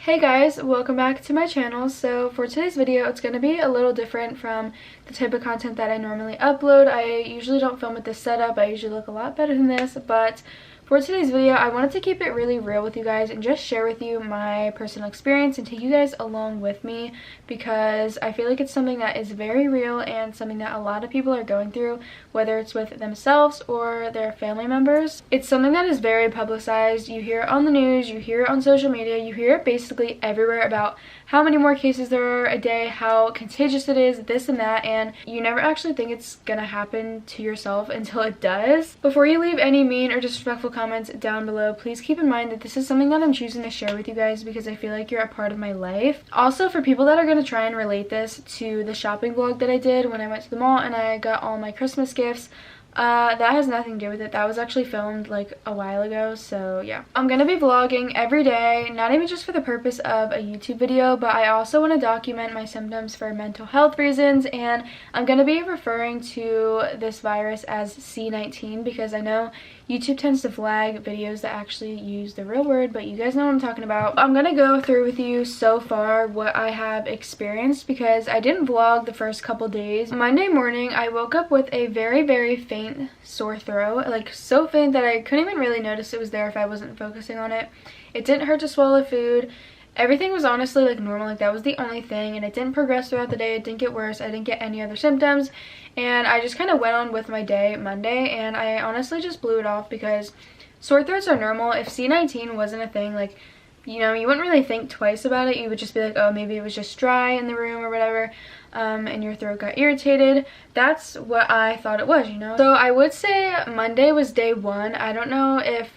Hey guys, welcome back to my channel. So for today's video, it's going to be a little different from the type of content that I normally upload. I usually don't film with this setup. I usually look a lot better than this, but for today's video, I wanted to keep it really real with you guys and just share with you my personal experience and take you guys along with me, because I feel like it's something that is very real and something that a lot of people are going through, whether it's with themselves or their family members. It's something that is very publicized. You hear it on the news, you hear it on social media, you hear it basically everywhere about how many more cases there are a day, how contagious it is, this and that, and you never actually think it's gonna happen to yourself until it does. Before you leave any mean or disrespectful comments down below, please keep in mind that this is something that I'm choosing to share with you guys because I feel like you're a part of my life. Also, for people that are going to try and relate this to the shopping vlog that I did when I went to the mall and I got all my Christmas gifts, that has nothing to do with it. That was actually filmed like a while ago, so yeah. I'm gonna be vlogging every day, not even just for the purpose of a YouTube video, but I also want to document my symptoms for mental health reasons, and I'm gonna be referring to this virus as C19 because I know YouTube tends to flag videos that actually use the real word, but you guys know what I'm talking about. I'm gonna go through with you so far what I have experienced because I didn't vlog the first couple days. Monday morning, I woke up with a very faint sore throat, like so faint that I couldn't even really notice it was there if I wasn't focusing on it. It didn't hurt to swallow food. Everything was honestly like normal, like that was the only thing, and it didn't progress throughout the day. It didn't get worse. I didn't get any other symptoms, and I just kind of went on with my day Monday, and I honestly just blew it off because sore throats are normal. If C19 wasn't a thing, like, you know, you wouldn't really think twice about it. You would just be like, oh, maybe it was just dry in the room or whatever, and your throat got irritated. That's what I thought it was, you know. So I would say Monday was day one. I don't know if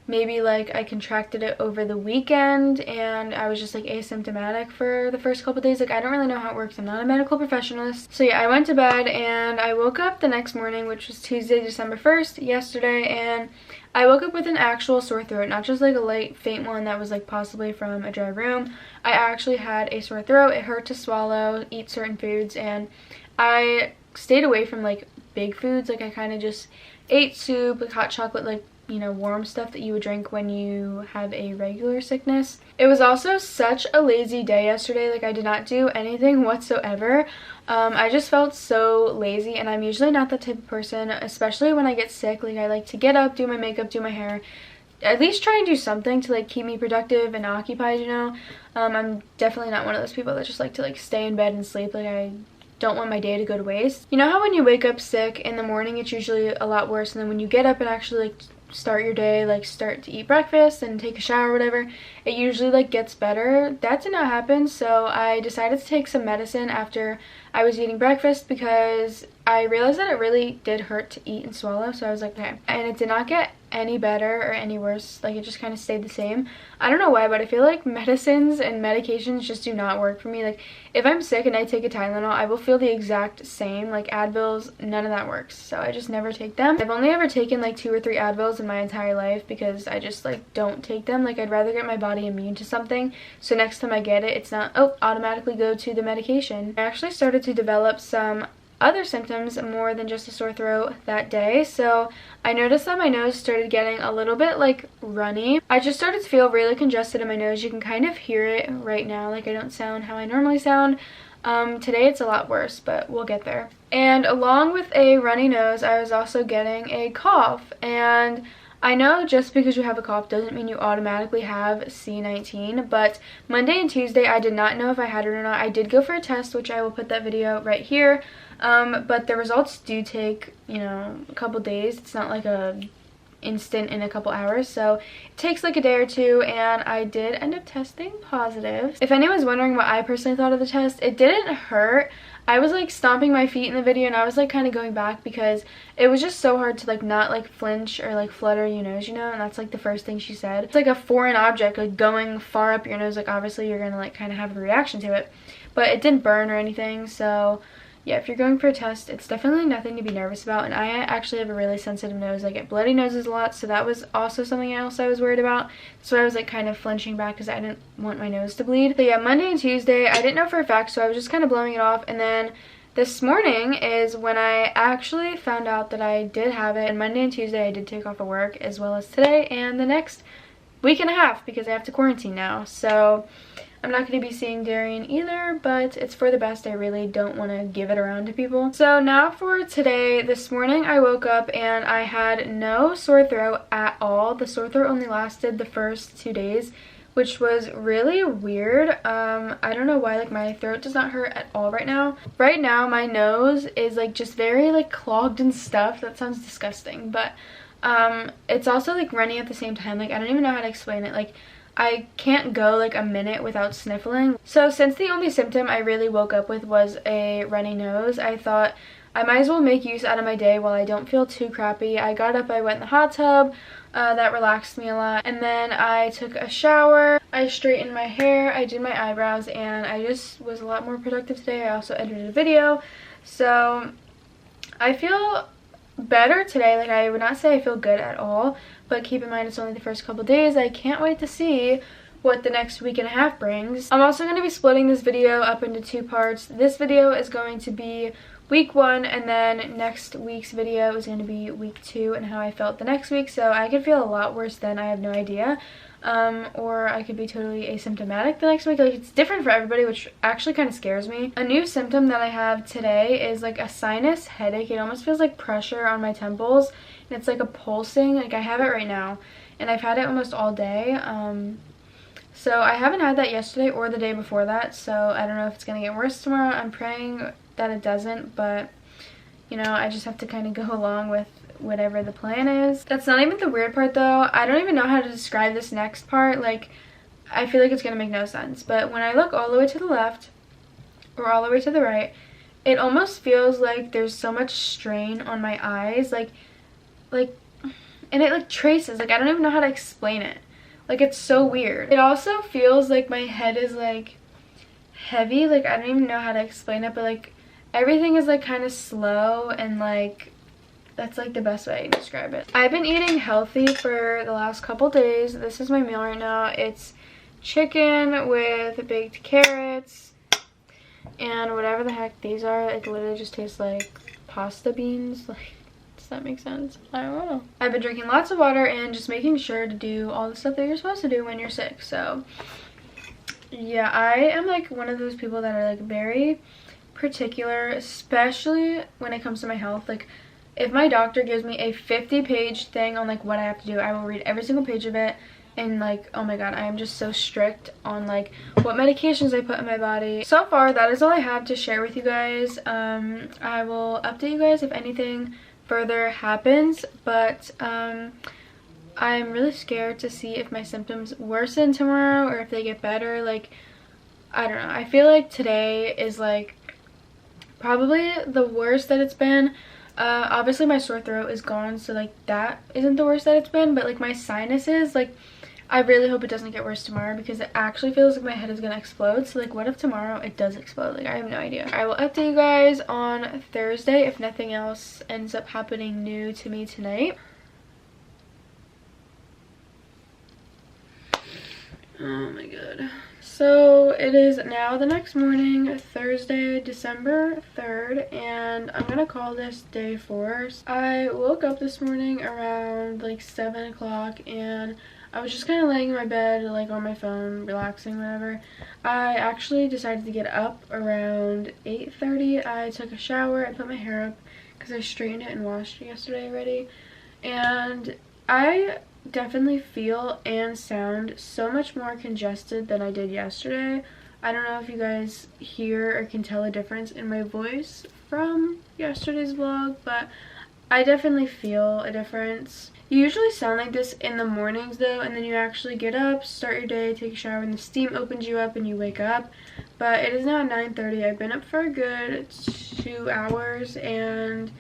maybe like I contracted it over the weekend and I was just like asymptomatic for the first couple days. Like, I don't really know how it works. I'm not a medical professionalist. So yeah, I went to bed and I woke up the next morning, which was Tuesday, December 1st, yesterday, and I woke up with an actual sore throat, not just like a light faint one that was like possibly from a dry room. I actually had a sore throat. It hurt to swallow, eat certain foods, and I stayed away from like big foods. Like, I kind of just ate soup, like hot chocolate, like, you know, warm stuff that you would drink when you have a regular sickness. It was also such a lazy day yesterday. Like, I did not do anything whatsoever. I just felt so lazy, and I'm usually not that type of person, especially when I get sick. Like, I like to get up, do my makeup, do my hair, at least try and do something to like keep me productive and occupied, you know. I'm definitely not one of those people that just like to like stay in bed and sleep. Like, I don't want my day to go to waste. You know how when you wake up sick in the morning, it's usually a lot worse, and then when you get up and actually like start your day, like start to eat breakfast and take a shower or whatever, it usually like gets better. That did not happen, so I decided to take some medicine after I was eating breakfast because I realized that it really did hurt to eat and swallow. So I was like, okay, and it did not get any better or any worse. Like, it just kind of stayed the same. I don't know why, but I feel like medicines and medications just do not work for me. Like, if I'm sick and I take a Tylenol, I will feel the exact same. Like, Advils, none of that works, so I just never take them. I've only ever taken like 2 or 3 Advils in my entire life because I just like don't take them. Like, I'd rather get my body immune to something, so next time I get it, it's not, oh, automatically go to the medication. I actually started to develop some other symptoms more than just a sore throat that day. So I noticed that my nose started getting a little bit like runny. I just started to feel really congested in my nose. You can kind of hear it right now. Like, I don't sound how I normally sound. Today it's a lot worse, but we'll get there. And along with a runny nose, I was also getting a cough, and I know just because you have a cough doesn't mean you automatically have C19, but Monday and Tuesday I did not know if I had it or not. I did go for a test, which I will put that video right here, but the results do take, you know, a couple days. It's not like a instant in a couple hours, so it takes like a day or two, and I did end up testing positive. If anyone's wondering what I personally thought of the test, it didn't hurt. I was like stomping my feet in the video, and I was like kind of going back because it was just so hard to like not like flinch or like flutter your nose, you know, and that's like the first thing she said. It's like a foreign object like going far up your nose, like obviously you're gonna like kind of have a reaction to it, but it didn't burn or anything. So yeah, if you're going for a test, it's definitely nothing to be nervous about. And I actually have a really sensitive nose. I get bloody noses a lot, so that was also something else I was worried about. So I was like kind of flinching back because I didn't want my nose to bleed. So yeah, Monday and Tuesday, I didn't know for a fact, so I was just kind of blowing it off. And then this morning is when I actually found out that I did have it. And Monday and Tuesday, I did take off of work, as well as today and the next week and a half because I have to quarantine now. So I'm not going to be seeing Darian either, but it's for the best. I really don't want to give it around to people. So now for today, this morning I woke up and I had no sore throat at all. The sore throat only lasted the first 2 days, which was really weird. I don't know why, like, my throat does not hurt at all right now. Right now my nose is like just very like clogged and stuffed. That sounds disgusting, but it's also like running at the same time. Like, I don't even know how to explain it. Like, I can't go like a minute without sniffling. So since the only symptom I really woke up with was a runny nose, I thought I might as well make use out of my day while I don't feel too crappy. I got up, I went in the hot tub. That relaxed me a lot, and then I took a shower, I straightened my hair, I did my eyebrows, and I just was a lot more productive today. I also edited a video, so I feel better today. Like, I would not say I feel good at all, but keep in mind it's only the first couple days. I can't wait to see what the next week and a half brings. I'm also going to be splitting this video up into 2 parts. This video is going to be week 1, and then next week's video is going to be week 2 and how I felt the next week. So I could feel a lot worse then, I have no idea. Or I could be totally asymptomatic the next week. Like, it's different for everybody, which actually kind of scares me. A new symptom that I have today is like a sinus headache. It almost feels like pressure on my temples, and it's like a pulsing. Like, I have it right now, and I've had it almost all day. So I haven't had that yesterday or the day before that, so I don't know if it's gonna get worse tomorrow. I'm praying that it doesn't, but you know, I just have to kind of go along with whatever the plan is. That's not even the weird part though. I don't even know how to describe this next part. Like, I feel like it's gonna make no sense, but when I look all the way to the left or all the way to the right, it almost feels like there's so much strain on my eyes, like and it like traces. Like, I don't even know how to explain it. Like, it's so weird. It also feels like my head is like heavy. Like, I don't even know how to explain it, but like everything is like kind of slow, and like that's like the best way I can describe it. I've been eating healthy for the last couple days. This is my meal right now. It's chicken with baked carrots and whatever the heck these are. It literally just tastes like pasta beans. Like, does that make sense? I don't know. I've been drinking lots of water and just making sure to do all the stuff that you're supposed to do when you're sick. So yeah, I am like one of those people that are like very particular, especially when it comes to my health. Like, if my doctor gives me a 50-page thing on like what I have to do, I will read every single page of it. And like, oh my god, I am just so strict on like what medications I put in my body. So far, that is all I have to share with you guys. I will update you guys if anything further happens, but I'm really scared to see if my symptoms worsen tomorrow or if they get better. Like, I don't know. I feel like today is like probably the worst that it's been. Obviously my sore throat is gone, so like that isn't the worst that it's been, but like my sinuses, like I really hope it doesn't get worse tomorrow because it actually feels like my head is gonna explode. So like, what if tomorrow it does explode? Like, I have no idea. I will update you guys on Thursday if nothing else ends up happening new to me tonight. Oh my god. So it is now the next morning, Thursday, December 3rd, and I'm gonna call this day 4. I woke up this morning around like 7 o'clock, and I was just kind of laying in my bed, like on my phone, relaxing, whatever. I actually decided to get up around 8:30. I took a shower, I put my hair up because I straightened it and washed it yesterday already, and I definitely feel and sound so much more congested than I did yesterday. I don't know if you guys hear or can tell a difference in my voice from yesterday's vlog, but I definitely feel a difference. You usually sound like this in the mornings though, and then you actually get up, start your day, take a shower, and the steam opens you up and you wake up. But it is now 9:30. I've been up for a good 2 hours, and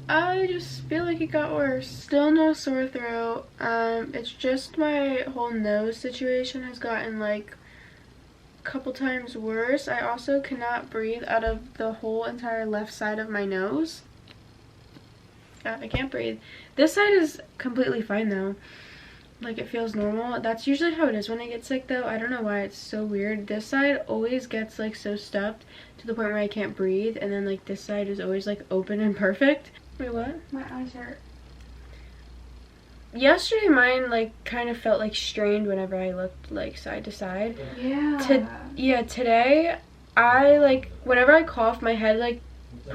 I just feel like it got worse. Still no sore throat. It's just my whole nose situation has gotten like a couple times worse. I also cannot breathe out of the whole entire left side of my nose. God, I can't breathe. This side is completely fine though. Like, it feels normal. That's usually how it is when I get sick though. I don't know why, it's so weird. This side always gets like so stuffed to the point where I can't breathe, and then like this side is always like open and perfect. Wait, what? My eyes hurt. yesterday mine like kind of felt like strained whenever I looked like side to side. Yeah. Today I like whenever I cough my head like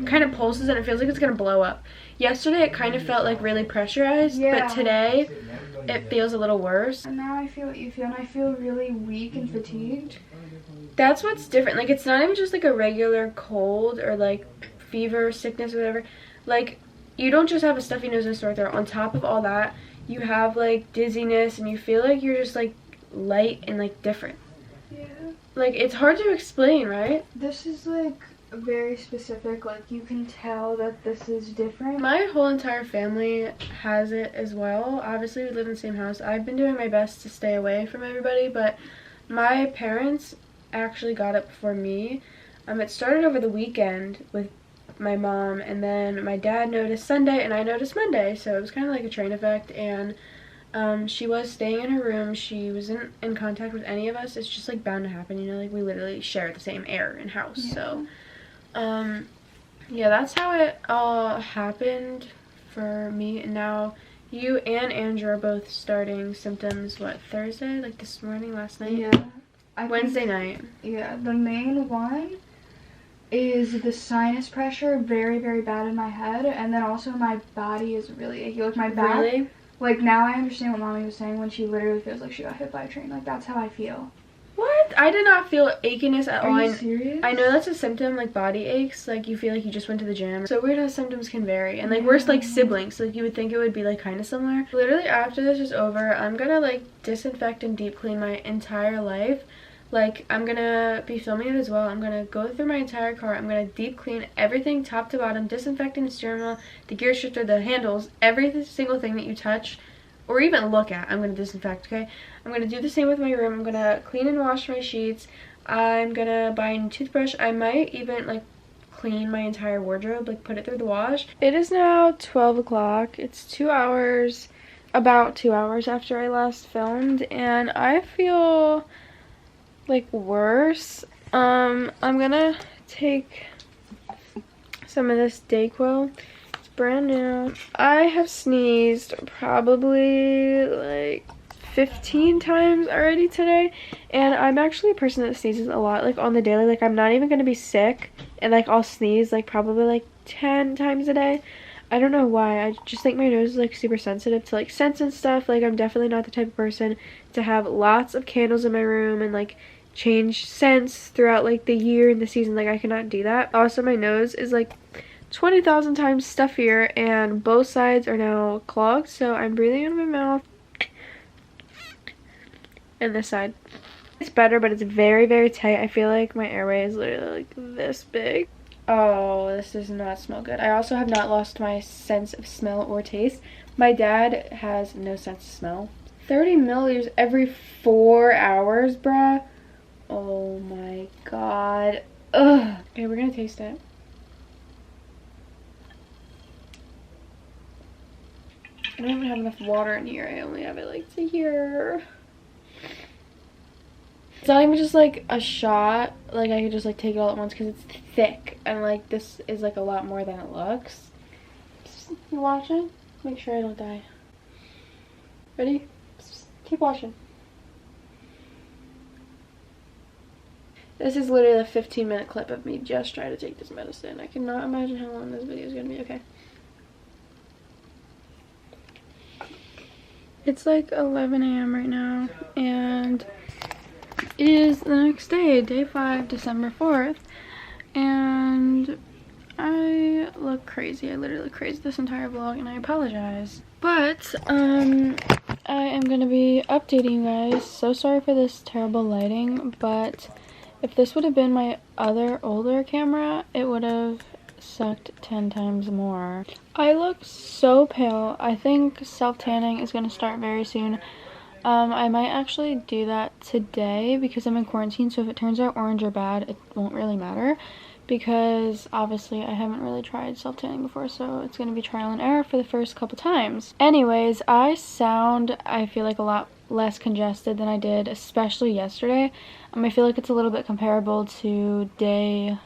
kind of pulses and it feels like it's gonna blow up. Yesterday it kind of felt like really pressurized, Yeah. but today it feels a little worse. And now I feel what you feel, and I feel really weak and fatigued. That's what's different. Like, it's not even just like a regular cold or like fever, sickness, or whatever. Like, you don't just have a stuffy nose and sore throat. On top of all that, you have like dizziness and you feel like you're just like light and like different. Yeah. Like, it's hard to explain, right? This is like very specific. Like, you can tell that this is different. My whole entire family has it as well. Obviously, we live in the same house. I've been doing my best to stay away from everybody, but my parents actually got it before me. It started over the weekend with my mom, and then my dad noticed Sunday and I noticed Monday, so it was kind of like a train effect. And she was staying in her room. She wasn't in contact with any of us. It's just like bound to happen, you know, like we literally share the same air in house. Yeah. So yeah, that's how it all happened for me. And now you and Andrew are both starting symptoms, what, Thursday, like this morning, last night? Yeah. Wednesday night. Yeah, the main one is the sinus pressure, very, very bad in my head, and then also my body is really achy. Like, my back. Really? Like, now I understand what Mommy was saying when she literally feels like she got hit by a train. Like, that's how I feel. What? I did not feel achiness at all. Are you serious? I know that's a symptom, like body aches, like you feel like you just went to the gym. So weird how symptoms can vary. And like we're like siblings, so like you would think it would be like kind of similar. Literally after this is over, I'm gonna like disinfect and deep clean my entire life. Like, I'm gonna be filming it as well. I'm gonna go through my entire car. I'm gonna deep clean everything top to bottom, disinfecting the steering wheel, the gear shifter, the handles, every single thing that you touch or even look at, I'm gonna disinfect, okay? I'm gonna do the same with my room. I'm gonna clean and wash my sheets. I'm gonna buy a new toothbrush. I might even like clean my entire wardrobe, like put it through the wash. It is now 12 o'clock. It's 2 hours, about 2 hours after I last filmed, and I feel like worse. I'm gonna take some of this Dayquil. It's brand new. I have sneezed probably like 15 times already today, and I'm actually a person that sneezes a lot, like on the daily. Like, I'm not even gonna be sick and like I'll sneeze like probably like 10 times a day. I don't know why. I just think my nose is like super sensitive to like scents and stuff. Like, I'm definitely not the type of person to have lots of candles in my room and like change scents throughout like the year and the season. Like, I cannot do that. Also, my nose is like 20,000 times stuffier and both sides are now clogged, so I'm breathing out of my mouth and this side. It's better, but it's very, very tight. I feel like my airway is literally like this big. Oh, this does not smell good. I also have not lost my sense of smell or taste. My dad has no sense of smell. 30 milliliters every 4 hours, bruh. Oh my god. Ugh. Okay, we're gonna taste it. I don't even have enough water in here. I only have it like to here. It's not even just like a shot. Like, I could just like take it all at once because it's thick. And like this is like a lot more than it looks. Just watching. Make sure I don't die. Ready? Just keep watching. This is literally a 15-minute clip of me just trying to take this medicine. I cannot imagine how long this video is going to be. Okay. It's like 11 a.m. right now, and it is the next day, day 5, December 4th, and I look crazy. I literally look crazy this entire vlog, and I apologize. But, I am going to be updating you guys. So sorry for this terrible lighting, but if this would have been my other older camera, it would have sucked 10 times more. I look so pale. I think self-tanning is going to start very soon. I might actually do that today because I'm in quarantine, so if it turns out orange or bad, it won't really matter because obviously I haven't really tried self-tanning before, so it's going to be trial and error for the first couple times. Anyways, I feel like a lot less congested than I did, especially yesterday. I feel like it's a little bit comparable to day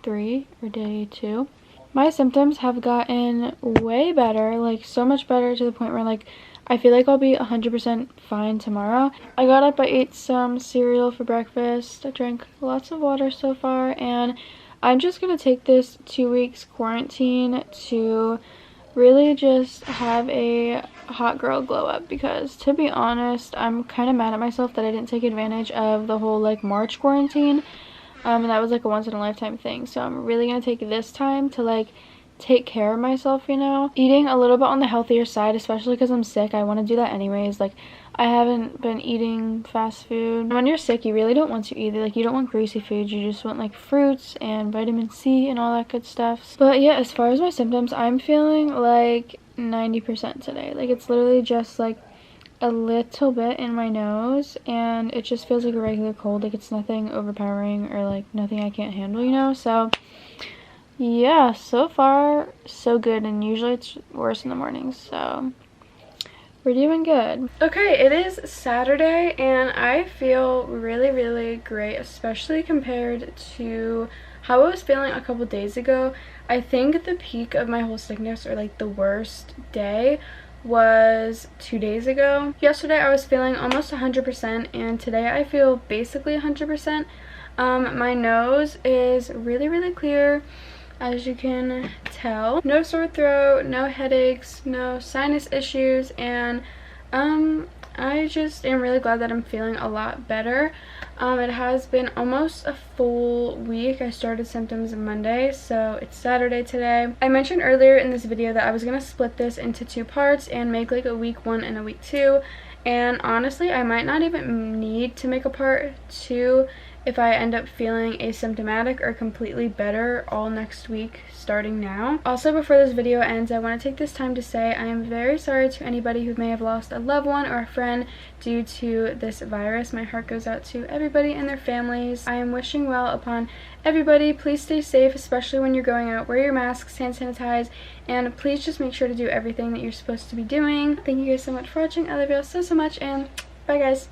3 or day 2. my symptoms have gotten way better, like so much better, to the point where like I feel like I'll be 100% fine tomorrow. I got up, I ate some cereal for breakfast, I drank lots of water so far, and I'm just gonna take this 2 weeks quarantine to really just have a hot girl glow up, because to be honest, I'm kind of mad at myself that I didn't take advantage of the whole like March quarantine. And that was like a once in a lifetime thing, so I'm really gonna take this time to like take care of myself, you know, eating a little bit on the healthier side, especially because I'm sick. I want to do that anyways. Like, I haven't been eating fast food. When you're sick, you really don't want to either. Like, you don't want greasy food, you just want like fruits and vitamin C and all that good stuff. But yeah, as far as my symptoms, I'm feeling like 90% today. Like, it's literally just like a little bit in my nose, and it just feels like a regular cold. Like, it's nothing overpowering or like nothing I can't handle, you know. So yeah, so far so good, and usually it's worse in the mornings, so we're doing good. Okay, it is Saturday and I feel really great, especially compared to how I was feeling a couple days ago. I think the peak of my whole sickness, or like the worst day, was 2 days ago. Yesterday I was feeling almost 100%, and today I feel basically 100%. My nose is really clear, as you can tell. No sore throat, no headaches, no sinus issues, and I just am really glad that I'm feeling a lot better. It has been almost a full week. I started symptoms Monday, so it's Saturday today. I mentioned earlier in this video that I was gonna split this into 2 parts and make like a week 1 and a week 2, and honestly I might not even need to make a part 2 if I end up feeling asymptomatic or completely better all next week starting now. Also, before this video ends, I want to take this time to say I am very sorry to anybody who may have lost a loved one or a friend due to this virus. My heart goes out to everybody and their families. I am wishing well upon everybody. Please stay safe, especially when you're going out. Wear your masks, hand sanitize, and please just make sure to do everything that you're supposed to be doing. Thank you guys so much for watching. I love you all so much, and bye guys.